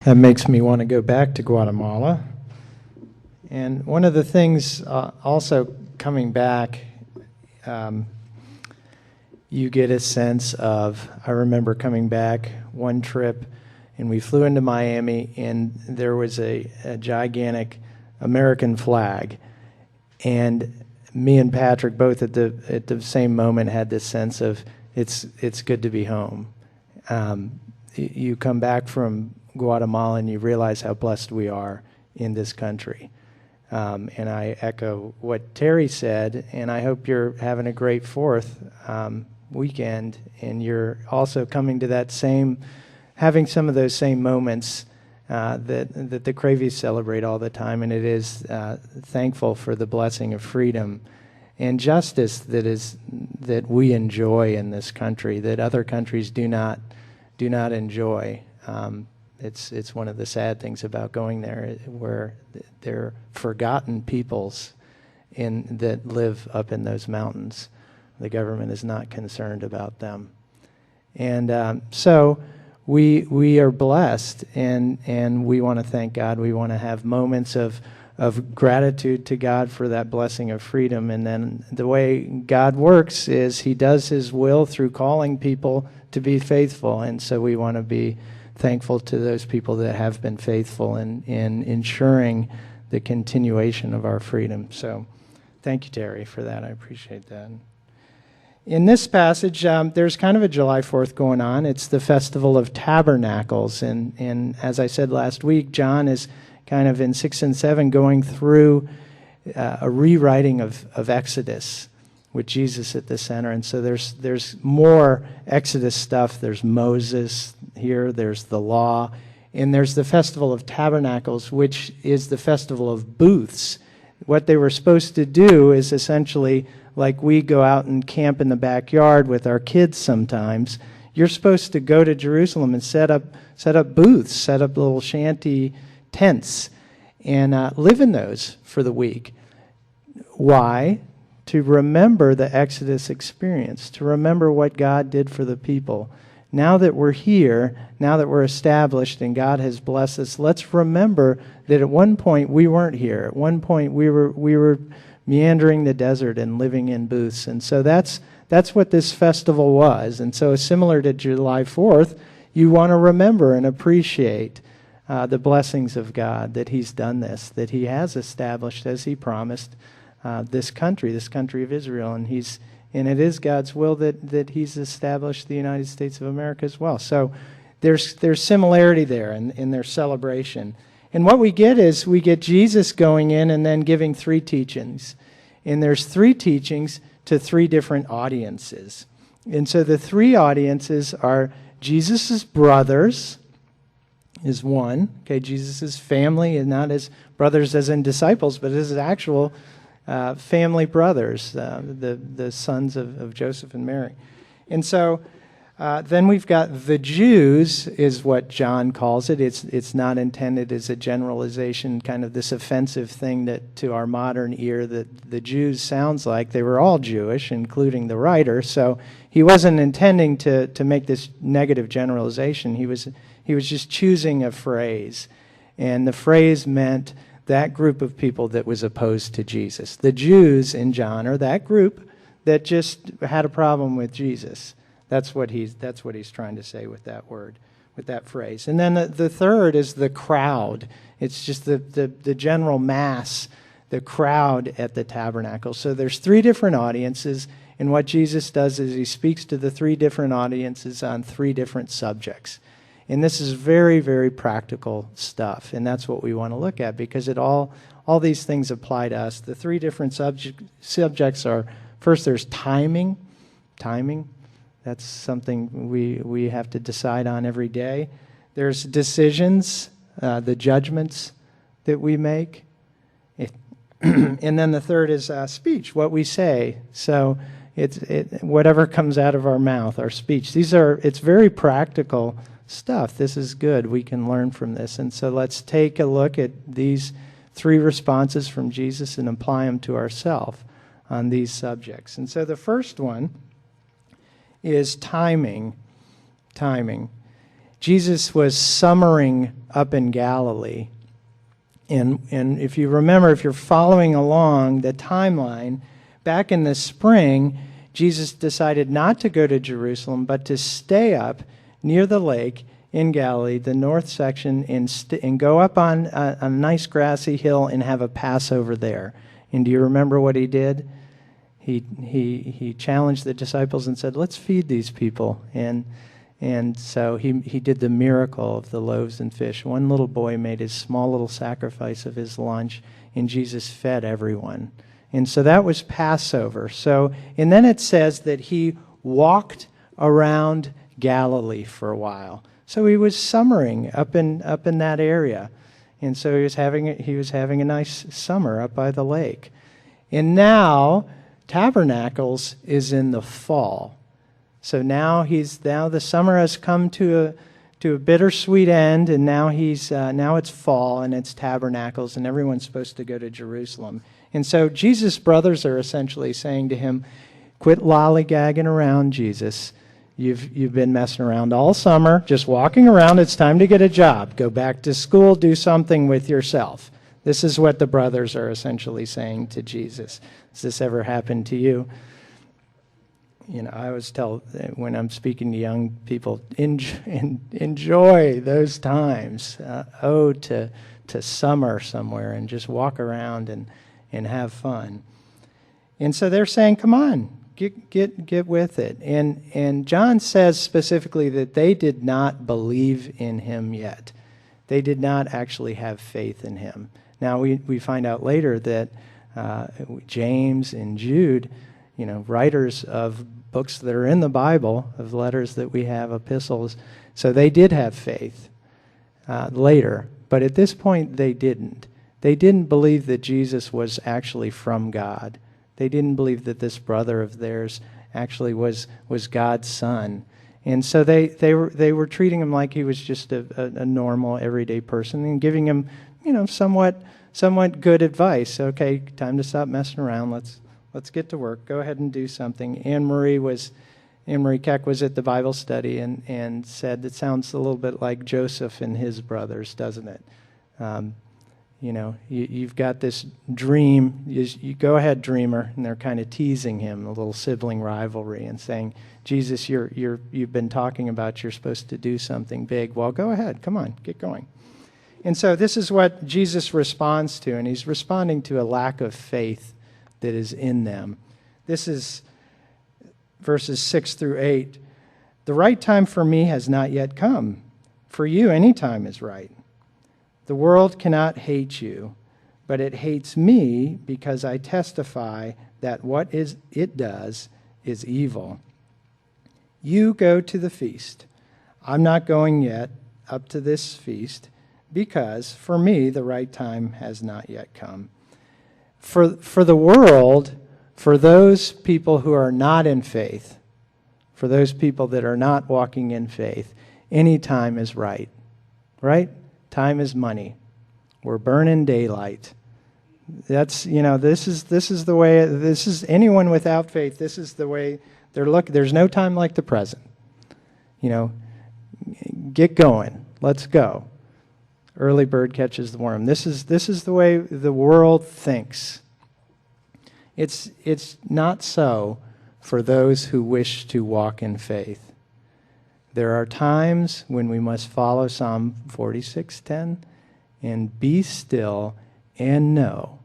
That makes me want to go back to Guatemala. And one of the things also coming back, you get a sense of, I remember coming back one trip and we flew into Miami and there was a gigantic American flag. And me and Patrick both at the same moment had this sense of it's good to be home. You come back from Guatemala and you realize how blessed we are in this country. And I echo what Terry said, and I hope you're having a great 4th weekend, and you're also coming to that having some of those same moments that the Cravies celebrate all the time, and it is thankful for the blessing of freedom and justice that we enjoy in this country, that other countries do not enjoy. It's one of the sad things about going there, where they're forgotten peoples that live up in those mountains. The government is not concerned about them. And so we are blessed, and we want to thank God. We want to have moments of gratitude to God for that blessing of freedom. And then the way God works is He does His will through calling people to be faithful. And so we want to be thankful to those people that have been faithful in ensuring the continuation of our freedom. So thank you, Terry, for that. I appreciate that. In this passage, there's kind of a July 4th going on. It's the Festival of Tabernacles. And as I said last week, John is kind of in 6 and 7 going through a rewriting of Exodus with Jesus at the center. And so there's more Exodus stuff. There's Moses here, there's the law, and there's the Festival of Tabernacles, which is the festival of booths. What they were supposed to do is essentially, like we go out and camp in the backyard with our kids sometimes, you're supposed to go to Jerusalem and set up booths, set up little shanty tents, and live in those for the week. Why? To remember the Exodus experience, to remember what God did for the people. Now that we're here, now that we're established and God has blessed us, let's remember that at one point we weren't here. At one point we were meandering the desert and living in booths. And so that's what this festival was. And so similar to July 4th, you want to remember and appreciate the blessings of God, that He's done this, that He has established, as He promised, this country of Israel, and it is God's will that He's established the United States of America as well. So there's similarity there in their celebration. And what we get is we get Jesus going in and then giving 3 teachings. And there's 3 teachings to 3 different audiences. And so the 3 audiences are Jesus' brothers is one. Okay, Jesus' family, and not His brothers as in disciples, but His actual family brothers, the sons of Joseph and Mary. And so then we've got the Jews, is what John calls it. It's not intended as a generalization, kind of this offensive thing that to our modern ear that the Jews sounds like. They were all Jewish, including the writer. So he wasn't intending to make this negative generalization. He was just choosing a phrase. And the phrase meant that group of people that was opposed to Jesus. The Jews in John are that group that just had a problem with Jesus. That's what he's trying to say with that word, with that phrase. And then the third is the crowd. It's just the general mass, the crowd at the tabernacle. So there's 3 different audiences, and what Jesus does is He speaks to the 3 different audiences on 3 different subjects. And this is very, very practical stuff, and that's what we want to look at, because all these things apply to us. The 3 different subjects are, first there's timing. That's something we have to decide on every day. There's decisions, the judgments that we make. And then the third is speech, what we say. So it's whatever comes out of our mouth, our speech. It's very practical stuff. This is good. We can learn from this. And so let's take a look at these 3 responses from Jesus and apply them to ourselves on these subjects. And so the first one is timing. Jesus was summering up in Galilee. And if you remember, if you're following along the timeline, back in the spring, Jesus decided not to go to Jerusalem, but to stay up near the lake in Galilee, the north section, and go up on a nice grassy hill and have a Passover there. And do you remember what he did? He challenged the disciples and said, let's feed these people. And so he did the miracle of the loaves and fish. One little boy made his small little sacrifice of his lunch, and Jesus fed everyone. And so that was Passover. So, and then it says that he walked around Galilee for a while. So he was summering up in that area. And so he was having a nice summer up by the lake. And now Tabernacles is in the fall. So now the summer has come to a bittersweet end, and now it's fall and it's Tabernacles, and everyone's supposed to go to Jerusalem. And so Jesus' brothers are essentially saying to him, quit lollygagging around, Jesus. You've been messing around all summer, just walking around. It's time to get a job. Go back to school, do something with yourself. This is what the brothers are essentially saying to Jesus. Has this ever happened to you? You know, I always tell when I'm speaking to young people, enjoy those times. To summer somewhere and just walk around and have fun. And so they're saying, come on, get with it. And John says specifically that they did not believe in him yet. They did not actually have faith in him. Now we find out later that James and Jude, writers of books that are in the Bible, of letters that we have, epistles, so they did have faith later. But at this point, they didn't. They didn't believe that Jesus was actually from God. They didn't believe that this brother of theirs actually was God's son. And so they were treating him like he was just a normal, everyday person and giving him, somewhat good advice. Okay, time to stop messing around. Let's get to work. Go ahead and do something. Anne Marie Keck was at the Bible study and said it sounds a little bit like Joseph and his brothers, doesn't it? You've got this dream. You go ahead, dreamer, and they're kind of teasing him, a little sibling rivalry, and saying, Jesus, you've been talking about you're supposed to do something big. Well, go ahead. Come on, get going. And so this is what Jesus responds to, and he's responding to a lack of faith that is in them. This is verses 6 through 8. The right time for me has not yet come. For you, any time is right. The world cannot hate you, but it hates me because I testify that what it does is evil. You go to the feast. I'm not going yet up to this feast because for me the right time has not yet come. For the world, for those people who are not in faith, for those people that are not walking in faith, any time is right. Right? Time is money. We're burning daylight. That's, this is the way, this is anyone without faith, this is the way they're looking. There's no time like the present. Get going. Let's go. Early bird catches the worm. This is the way the world thinks. It's not so for those who wish to walk in faith. There are times when we must follow Psalm 46:10 and be still and know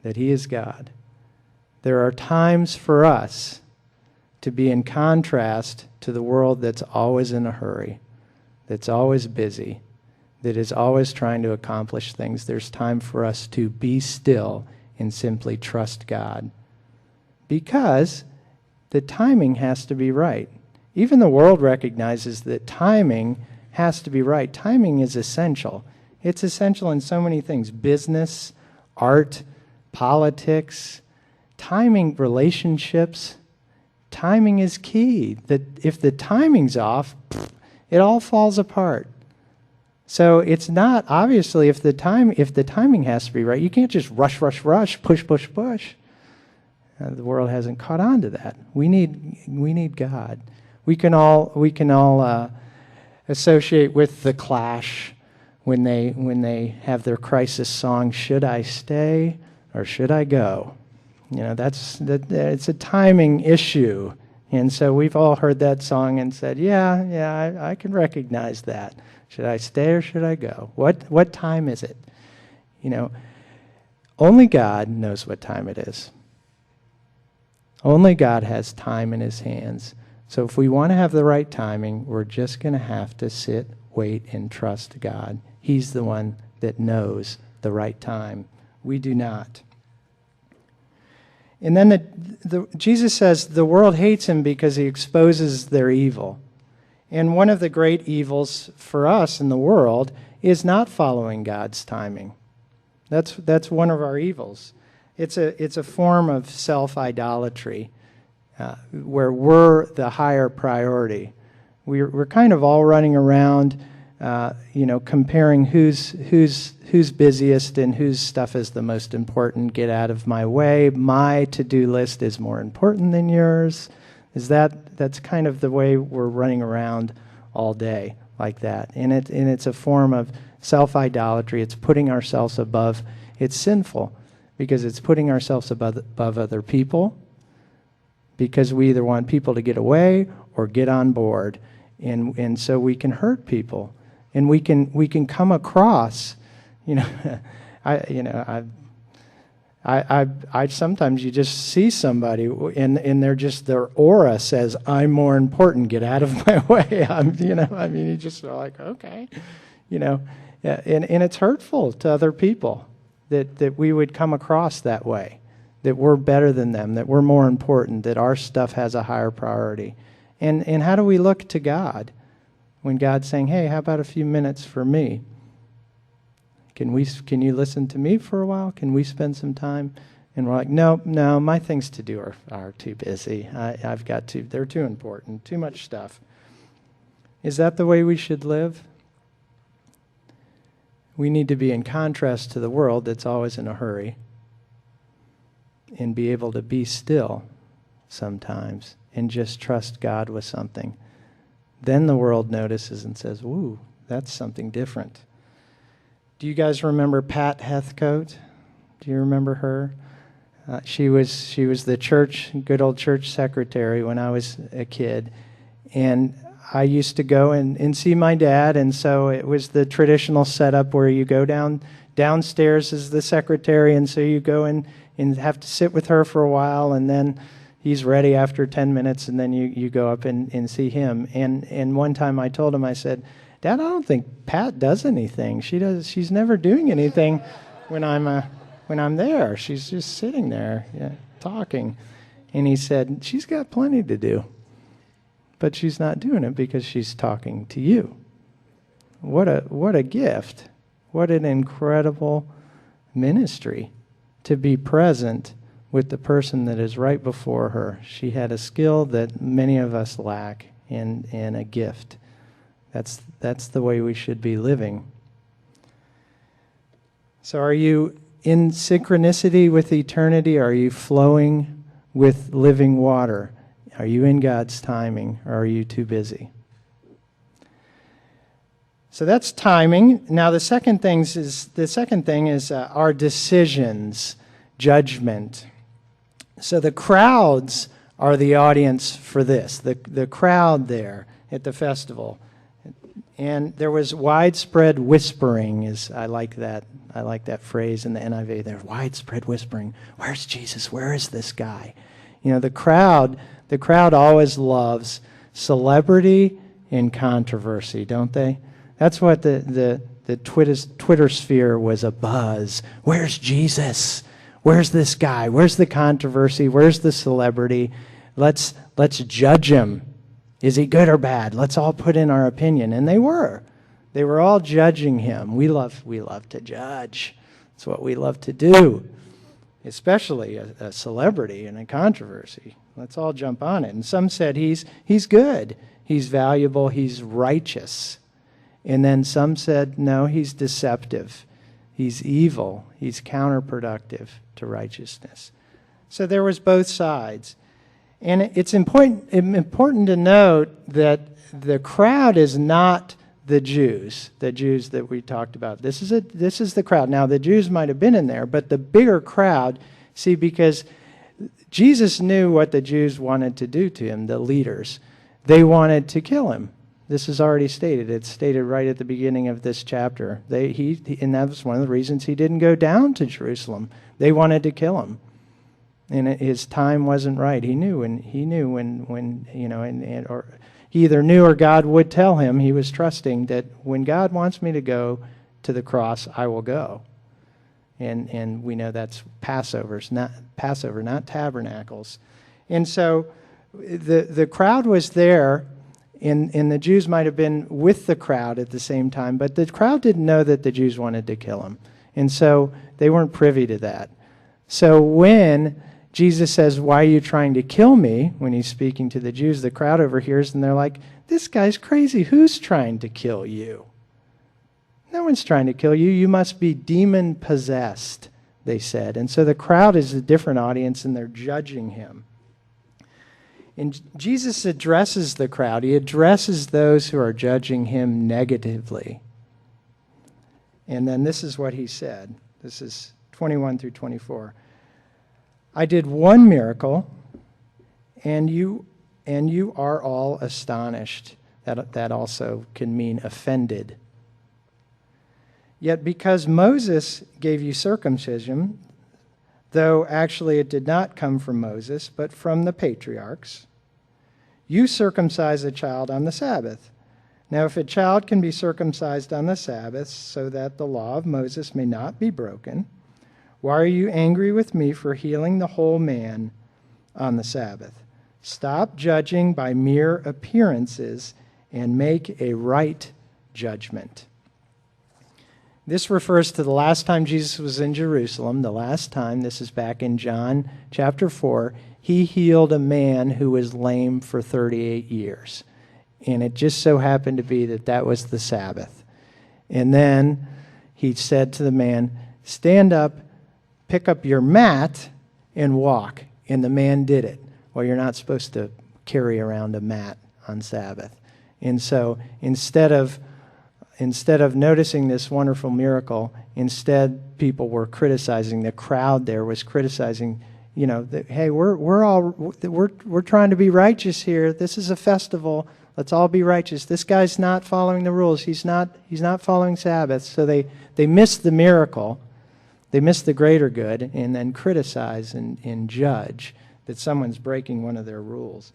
that He is God. There are times for us to be in contrast to the world that's always in a hurry, that's always busy, that is always trying to accomplish things. There's time for us to be still and simply trust God. Because the timing has to be right. Even the world recognizes that timing has to be right. Timing is essential. It's essential in so many things. Business, art, politics, timing, relationships. Timing is key. That if the timing's off, it all falls apart. So it's not, obviously, if the timing has to be right, you can't just rush, push. The world hasn't caught on to that. We need God. We can all associate with the Clash when they have their crisis song, "Should I Stay or Should I Go?" It's a timing issue. And so we've all heard that song and said, yeah, I can recognize that. Should I stay or should I go? What time is it? Only God knows what time it is. Only God has time in his hands. So if we want to have the right timing, we're just going to have to sit, wait, and trust God. He's the one that knows the right time. We do not. And then Jesus says the world hates him because he exposes their evil. And one of the great evils for us in the world is not following God's timing. That's one of our evils. It's a form of self-idolatry where we're the higher priority. We're kind of all running around, comparing who's busiest and whose stuff is the most important. Get out of my way. My to-do list is more important than yours. That's kind of the way we're running around all day like that. And it's a form of self-idolatry. It's putting ourselves above. It's sinful because it's putting ourselves above other people, because we either want people to get away or get on board. And so we can hurt people. And we can come across, I sometimes you just see somebody and their aura says, "I'm more important. Get out of my way." You just are like, okay, and it's hurtful to other people that we would come across that way, that we're better than them, that we're more important, that our stuff has a higher priority. And how do we look to God when God's saying, "Hey, how about a few minutes for me? Can you listen to me for a while? Can we spend some time?" And we're like, no, my things to do are too busy. They're too important, too much stuff. Is that the way we should live? We need to be in contrast to the world that's always in a hurry and be able to be still sometimes and just trust God with something. Then the world notices and says, "Woo, that's something different." Do you guys remember Pat Heathcote? Do you remember her? She was the good old church secretary when I was a kid. And I used to go and see my dad, and so it was the traditional setup where you go downstairs as the secretary, and so you go in and have to sit with her for a while, and then he's ready after 10 minutes, and then you go up and see him. And one time I told him, I said, "Dad, I don't think Pat does anything. She's never doing anything when I'm there. She's just sitting there talking." And he said, "She's got plenty to do, but she's not doing it because she's talking to you." What a gift. What an incredible ministry to be present with the person that is right before her. She had a skill that many of us lack and a gift. That's the way we should be living. So are you in synchronicity with eternity? Are you flowing with living water? Are you in God's timing, or are you too busy? So that's timing. Now the second thing is our decisions, judgment. So the crowds are the audience for this. The crowd there at the festival. And there was widespread whispering. I like that phrase in the NIV. There's widespread whispering. Where's Jesus? Where is this guy? The crowd always loves celebrity and controversy, don't they? That's what the Twitter sphere was abuzz. Where's Jesus? Where's this guy? Where's the controversy? Where's the celebrity? Let's judge him. Is he good or bad? Let's all put in our opinion. And they were. They were all judging him. We love to judge. It's what we love to do, especially a celebrity and a controversy. Let's all jump on it. And some said he's good, he's valuable, he's righteous. And then some said, no, he's deceptive, he's evil, he's counterproductive to righteousness. So there was both sides. And it's important to note that the crowd is not the Jews that we talked about. This is the crowd. Now, the Jews might have been in there, but the bigger crowd, see, because Jesus knew what the Jews wanted to do to him, the leaders. They wanted to kill him. This is already stated. It's stated right at the beginning of this chapter. And that was one of the reasons he didn't go down to Jerusalem. They wanted to kill him. And his time wasn't right. He knew when or he either knew or God would tell him. He was trusting that when God wants me to go to the cross, I will go. And we know that's Passover, not tabernacles. And so the crowd was there, and the Jews might have been with the crowd at the same time, but the crowd didn't know that the Jews wanted to kill him. And so they weren't privy to that. So when Jesus says, "Why are you trying to kill me?" when he's speaking to the Jews, the crowd overhears, and they're like, "This guy's crazy. Who's trying to kill you?" "No one's trying to kill you. You must be demon-possessed," they said. And so the crowd is a different audience, and they're judging him. And Jesus addresses the crowd. He addresses those who are judging him negatively. And then this is what he said. This is 21 through 24. "I did one miracle, and you are all astonished." That also can mean offended. "Yet because Moses gave you circumcision, though actually it did not come from Moses, but from the patriarchs, you circumcise a child on the Sabbath. Now if a child can be circumcised on the Sabbath so that the law of Moses may not be broken, why are you angry with me for healing the whole man on the Sabbath? Stop judging by mere appearances and make a right judgment." This refers to the last time Jesus was in Jerusalem, the last time, this is back in John chapter 4, he healed a man who was lame for 38 years. And it just so happened to be that that was the Sabbath. And then he said to the man, "Stand up, pick up your mat, and walk." And the man did it. Well, you're not supposed to carry around a mat on Sabbath. And so instead of noticing this wonderful miracle, instead people were criticizing. The crowd there was criticizing, hey, we're trying to be righteous here. This is a festival. Let's all be righteous. This guy's not following the rules. He's not following Sabbath. So they missed the miracle. They miss the greater good and then criticize and judge that someone's breaking one of their rules.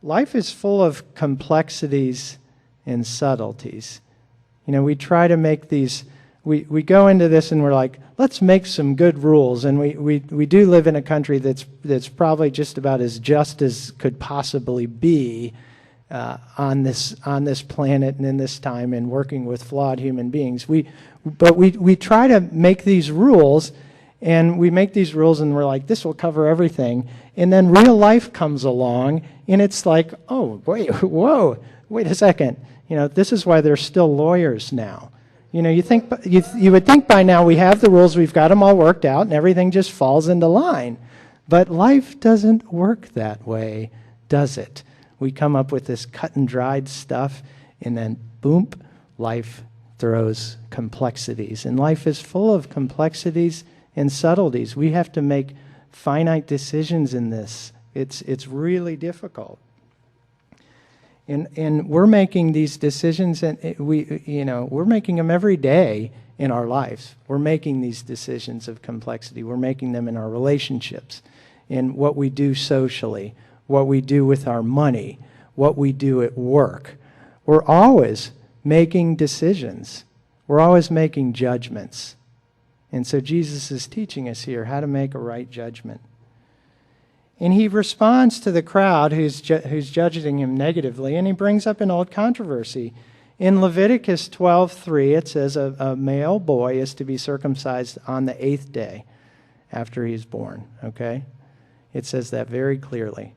Life is full of complexities and subtleties. We try to make these, we go into this and we're like, let's make some good rules. And we do live in a country that's probably just about as just as could possibly be on this planet and in this time and working with flawed human beings. But we try to make these rules, and we make these rules and we're like, this will cover everything. And then real life comes along and it's like, oh, wait a second. This is why there's still lawyers now. You would think by now we have the rules, we've got them all worked out, and everything just falls into line. But life doesn't work that way, does it? We come up with this cut and dried stuff, and then boom, life throws complexities. And life is full of complexities and subtleties. We have to make finite decisions in this. It's really difficult. And we're making these decisions, and we're making them every day in our lives. We're making these decisions of complexity. We're making them in our relationships, in what we do socially, what we do with our money, what we do at work. We're always making decisions. We're always making judgments. And so Jesus is teaching us here how to make a right judgment. And he responds to the crowd who's judging him negatively, and he brings up an old controversy. In Leviticus 12:3, it says a male boy is to be circumcised on the 8th day after he's born, okay? It says that very clearly.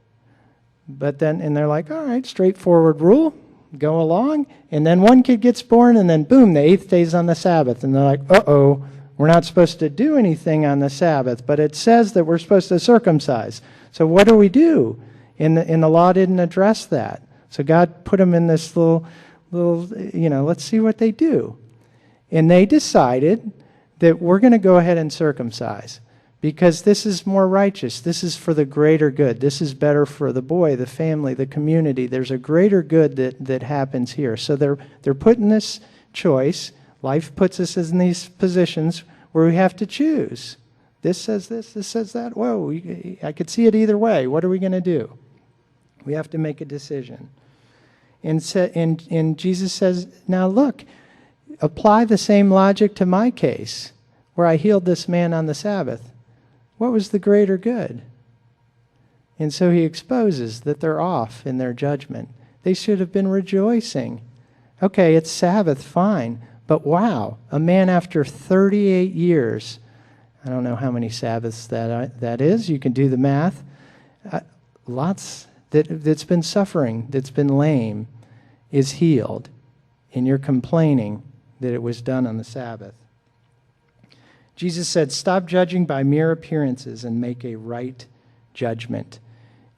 But then, and they're like, all right, straightforward rule, go along. And then one kid gets born, and then boom, the 8th day's on the Sabbath. And they're like, uh-oh, we're not supposed to do anything on the Sabbath, but it says that we're supposed to circumcise. So what do we do? And the law didn't address that. So God put them in this little, let's see what they do. And they decided that we're going to go ahead and circumcise because this is more righteous. This is for the greater good. This is better for the boy, the family, the community. There's a greater good that happens here. So they're put in this choice. Life puts us in these positions where we have to choose. This says this says that. Whoa, I could see it either way. What are we going to do? We have to make a decision. And Jesus says, now look, apply the same logic to my case where I healed this man on the Sabbath. What was the greater good? And so he exposes that they're off in their judgment. They should have been rejoicing. Okay, it's Sabbath, fine. But wow, a man after 38 years, I don't know how many Sabbaths that is. You can do the math. Lots that's been suffering, that's been lame, is healed. And you're complaining that it was done on the Sabbath. Jesus said, stop judging by mere appearances and make a right judgment.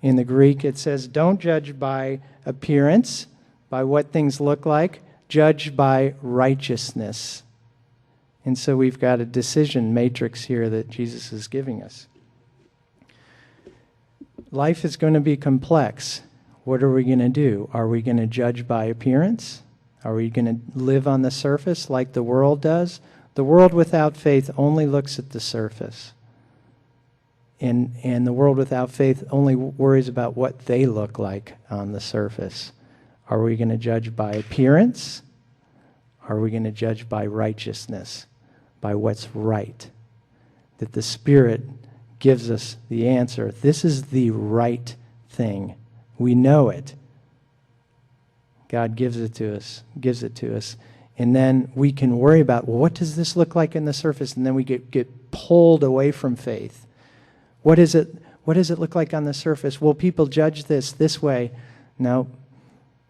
In the Greek, it says, don't judge by appearance, by what things look like. Judge by righteousness. And so we've got a decision matrix here that Jesus is giving us. Life is going to be complex. What are we going to do? Are we going to judge by appearance? Are we going to live on the surface like the world does? The world without faith only looks at the surface. And the world without faith only worries about what they look like on the surface. Are we going to judge by appearance? Are we going to judge by righteousness, by what's right? That the Spirit gives us the answer. This is the right thing. We know it. God gives it to us. And then we can worry about, well, what does this look like in the surface? And then we get pulled away from faith. What does it look like on the surface? Will people judge this way? No.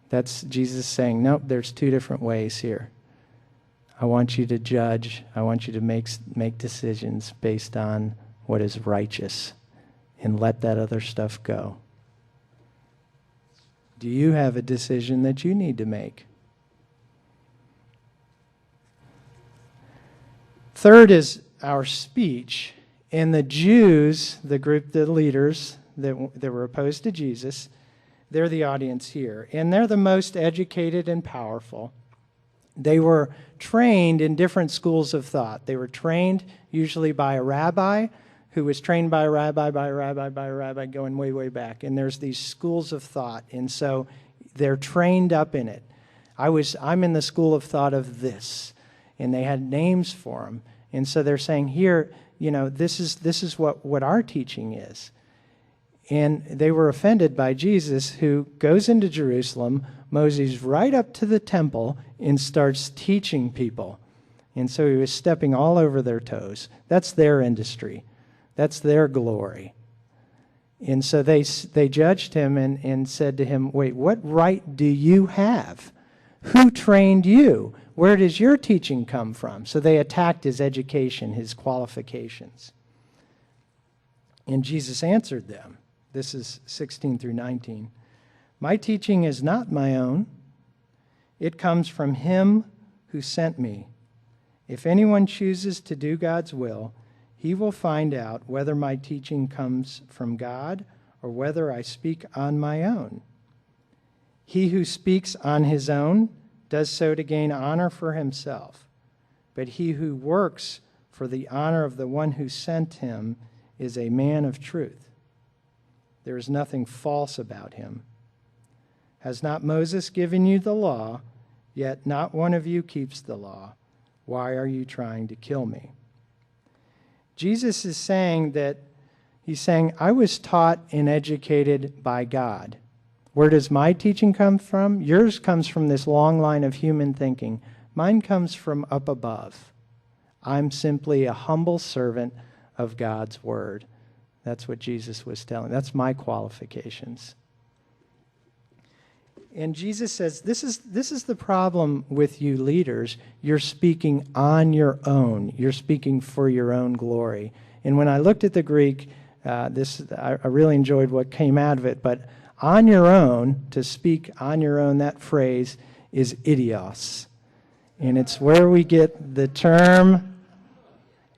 That's Jesus saying, nope, there's two different ways here. I want you to judge. I want you to make decisions based on what is righteous and let that other stuff go. Do you have a decision that you need to make? Third is our speech. And the Jews, the group, the leaders that were opposed to Jesus, they're the audience here. And they're the most educated and powerful. They were trained in different schools of thought. They were trained usually by a rabbi who was trained by a rabbi, going way, way back. And there's these schools of thought. And so they're trained up in it. I'm in the school of thought of this. And they had names for them. And so they're saying, here, this is what our teaching is. And they were offended by Jesus, who goes into Jerusalem, moseys right up to the temple, and starts teaching people. And so he was stepping all over their toes. That's their industry. That's their glory. And so they judged him and said to him, wait, what right do you have? Who trained you? Where does your teaching come from? So they attacked his education, his qualifications. And Jesus answered them. This is 16 through 19. My teaching is not my own. It comes from him who sent me. If anyone chooses to do God's will, he will find out whether my teaching comes from God or whether I speak on my own. He who speaks on his own does so to gain honor for himself. But he who works for the honor of the one who sent him is a man of truth. There is nothing false about him. Has not Moses given you the law, yet not one of you keeps the law? Why are you trying to kill me? Jesus is saying I was taught and educated by God. Where does my teaching come from? Yours comes from this long line of human thinking. Mine comes from up above. I'm simply a humble servant of God's word. That's what Jesus was telling. That's my qualifications. And Jesus says, this is the problem with you leaders. You're speaking on your own. You're speaking for your own glory. And when I looked at the Greek, I really enjoyed what came out of it, but on your own, to speak on your own, that phrase is idios. And it's where we get the term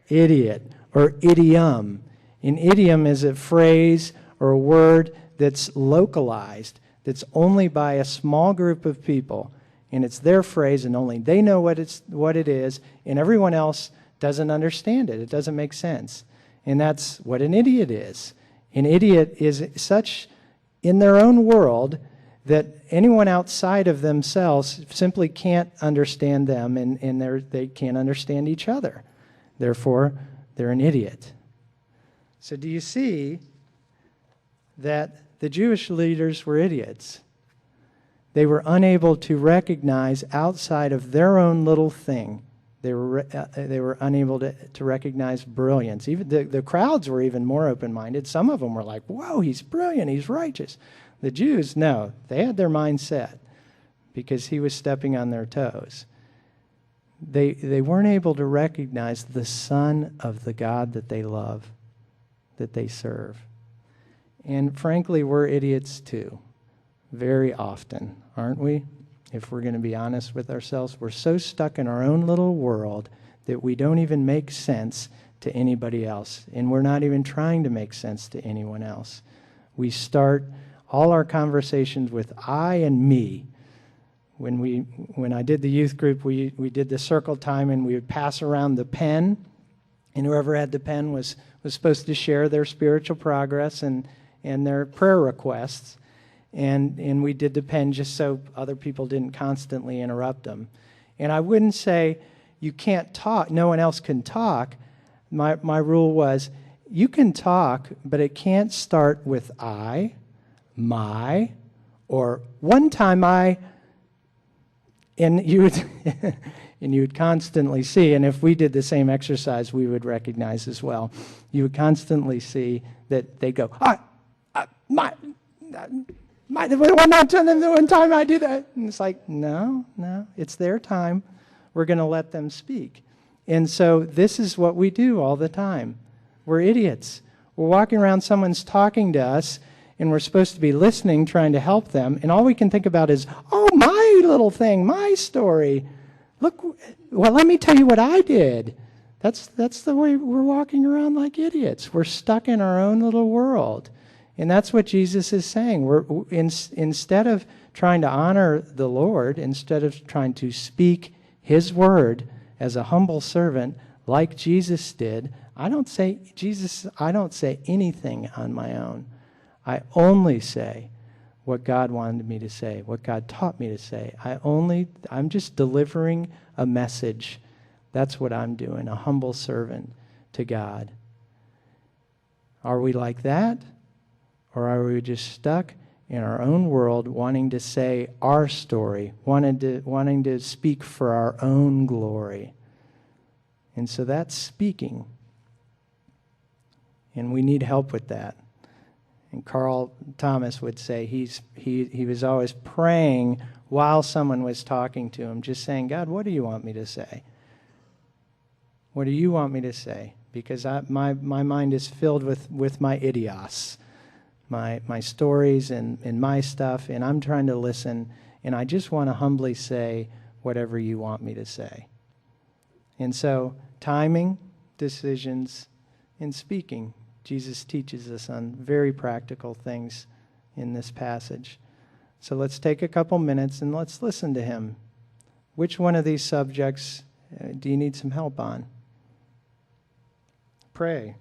idiot or idiom. An idiom is a phrase or a word that's localized, that's only by a small group of people, and it's their phrase, and only they know what it is, and everyone else doesn't understand it. It doesn't make sense. And that's what an idiot is. An idiot is such in their own world that anyone outside of themselves simply can't understand them, and they can't understand each other. Therefore, they're an idiot. So do you see that the Jewish leaders were idiots? They were unable to recognize outside of their own little thing. They were unable to recognize brilliance. Even the crowds were even more open-minded. Some of them were like, whoa, he's brilliant, he's righteous. The Jews, no, they had their mind set because he was stepping on their toes. They weren't able to recognize the Son of the God that they love, that they serve. And frankly, we're idiots too, very often, aren't we? If we're going to be honest with ourselves, we're so stuck in our own little world that we don't even make sense to anybody else. And we're not even trying to make sense to anyone else. We start all our conversations with I and me. When I did the youth group, we did the circle time, and we would pass around the pen, and whoever had the pen was supposed to share their spiritual progress and their prayer requests. And we did the pen just so other people didn't constantly interrupt them. And I wouldn't say you can't talk, no one else can talk. My rule was you can talk, but it can't start with I, my, or one time I, and you would constantly see, and if we did the same exercise, we would recognize as well. You would constantly see that they go, one time I do that. And it's like, no, it's their time. We're going to let them speak. And so this is what we do all the time. We're idiots. We're walking around, someone's talking to us, and we're supposed to be listening, trying to help them, and all we can think about is, oh, my little thing, my story. Look, well, let me tell you what I did. That's the way we're walking around like idiots. We're stuck in our own little world. And that's what Jesus is saying. Instead of trying to honor the Lord, instead of trying to speak his word as a humble servant like Jesus did, I don't say anything on my own. I only say what God wanted me to say, what God taught me to say. I'm just delivering a message. That's what I'm doing, a humble servant to God. Are we like that? Or are we just stuck in our own world, wanting to say our story, wanting to speak for our own glory? And so that's speaking. And we need help with that. And Carl Thomas would say he was always praying while someone was talking to him, just saying, God, what do you want me to say? What do you want me to say? Because my mind is filled with my idios, my stories and my stuff, and I'm trying to listen, and I just want to humbly say whatever you want me to say. And so timing, decisions, and speaking. Jesus teaches us on very practical things in this passage. So let's take a couple minutes and let's listen to him. Which one of these subjects do you need some help on? Pray.